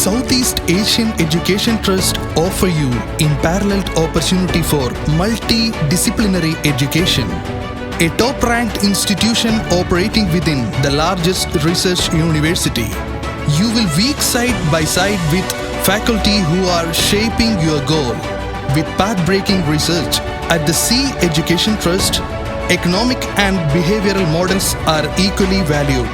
Southeast Asian Education Trust offer you unparalleled opportunity for multidisciplinary education. A top-ranked institution operating within the largest research university. You will work side by side with faculty who are shaping your goal. With path-breaking research at the C Education Trust, economic and behavioral models are equally valued.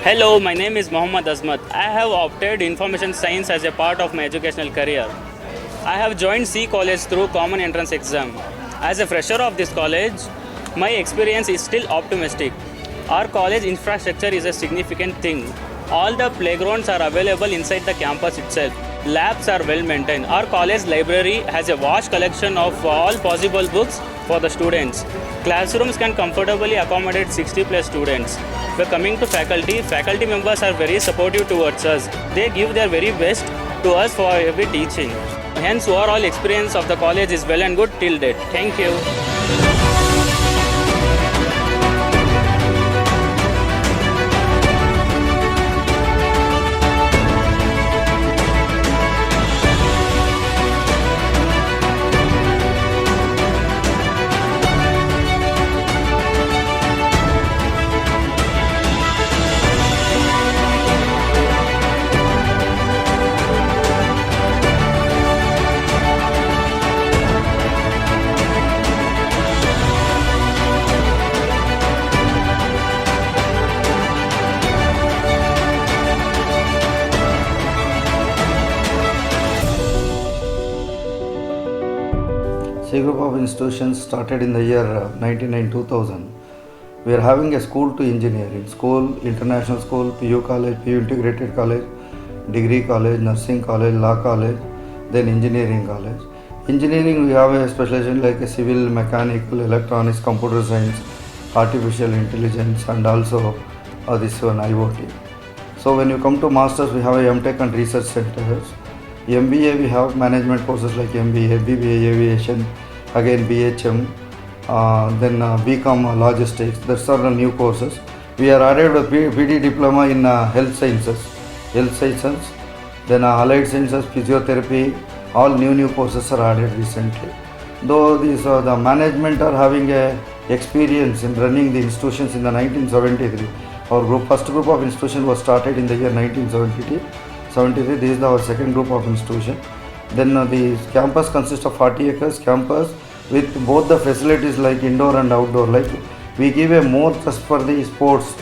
Hello, my name is Mohammad Azmat. I have opted information science as a part of my educational career. I have joined C College through common entrance exam. As a fresher of this college, my experience is still optimistic. Our college infrastructure is a significant thing. All the playgrounds are available inside the campus itself. Labs are well maintained. Our college library has a vast collection of all possible books for the students. Classrooms can comfortably accommodate 60 plus students. We're coming to faculty members are very supportive towards us. They give their very best to us for every teaching. Hence, overall experience of the college is well and good till date. Thank you. C group of institutions started in the year 1999-2000. We are having a school to engineering, school, international school, PU college, PU integrated college, degree college, nursing college, law college, then engineering college. Engineering we have a specialization like a civil, mechanical, electronics, computer science, artificial intelligence and also this one IoT. So when you come to masters we have a MTech and research centers. MBA we have management courses like MBA, BBA aviation, again BHM, then BCom logistics. That's are the new courses. We are added with PD diploma in health sciences, then allied sciences, physiotherapy. All new courses are added recently. Though these the management are having a experience in running the institutions in the 1973. Our first group of institution was started in the year 1973. This is our second group of institution. Then the campus consists of 40 acres campus with both the facilities like indoor and outdoor. Like we give a more trust for the sports.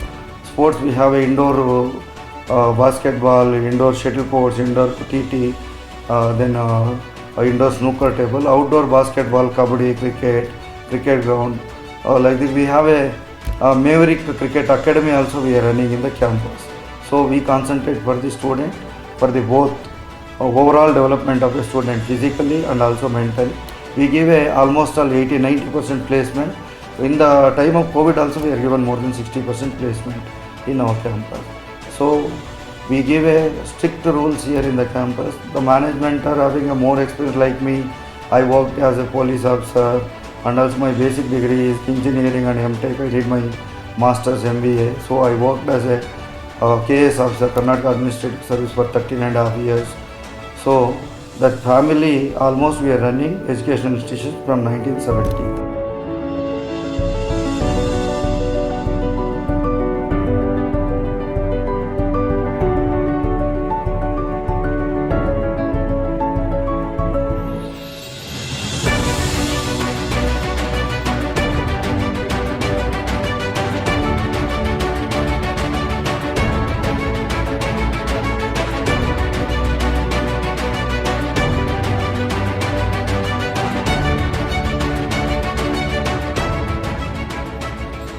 Sports we have a indoor basketball, indoor shuttle courts, indoor TT, then indoor snooker table, outdoor basketball, kabaddi, cricket ground. Like this we have a Maverick Cricket Academy also we are running in the campus. So we concentrate for the student, for the both overall development of the student physically and also mentally. We give almost 80-90% placement. In the time of COVID also we are given more than 60% placement in our campus. So we give a strict rules here in the campus. The management are having a more experience like me. I worked as a police officer and also my basic degree is engineering and MTech. I did my master's MBA. So I worked as a KS officer, Karnataka Administrative Service for 13.5 years. So that family almost we are running educational institutions from 1970.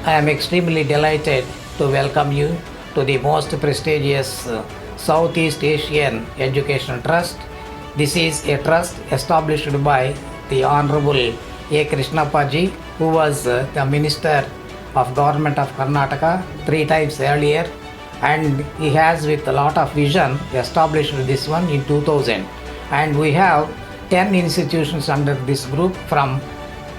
I am extremely delighted to welcome you to the most prestigious Southeast Asian Education Trust. This is a trust established by the Honorable A. Krishnappa ji, who was the Minister of Government of Karnataka 3 times earlier, and he has with a lot of vision established this one in 2000. And we have 10 institutions under this group from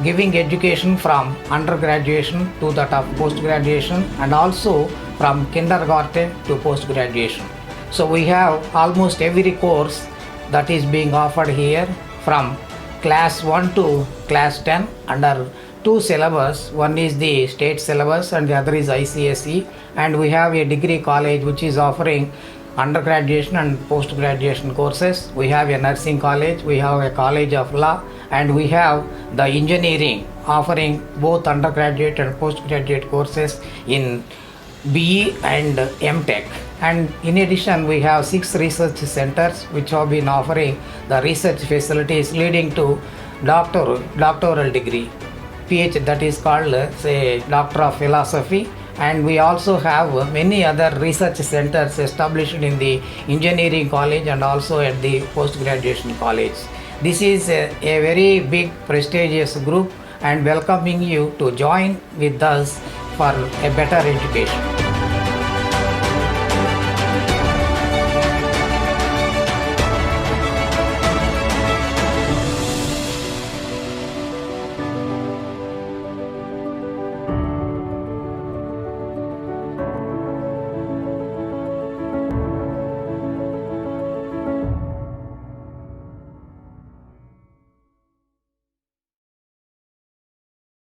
giving education from undergraduation to that of post-graduation and also from kindergarten to post-graduation. So we have almost every course that is being offered here from class 1 to class 10 under two syllabus. One is the state syllabus and the other is ICSE, and we have a degree college which is offering undergraduation and post-graduation courses. We have a nursing college, we have a college of law, and we have the engineering offering both undergraduate and postgraduate courses in BE and MTech. And in addition, we have 6 research centers which have been offering the research facilities leading to doctoral degree, PhD, that is called say Doctor of Philosophy. And we also have many other research centers established in the engineering college and also at the post-graduation college. This is a very big prestigious group and welcoming you to join with us for a better education.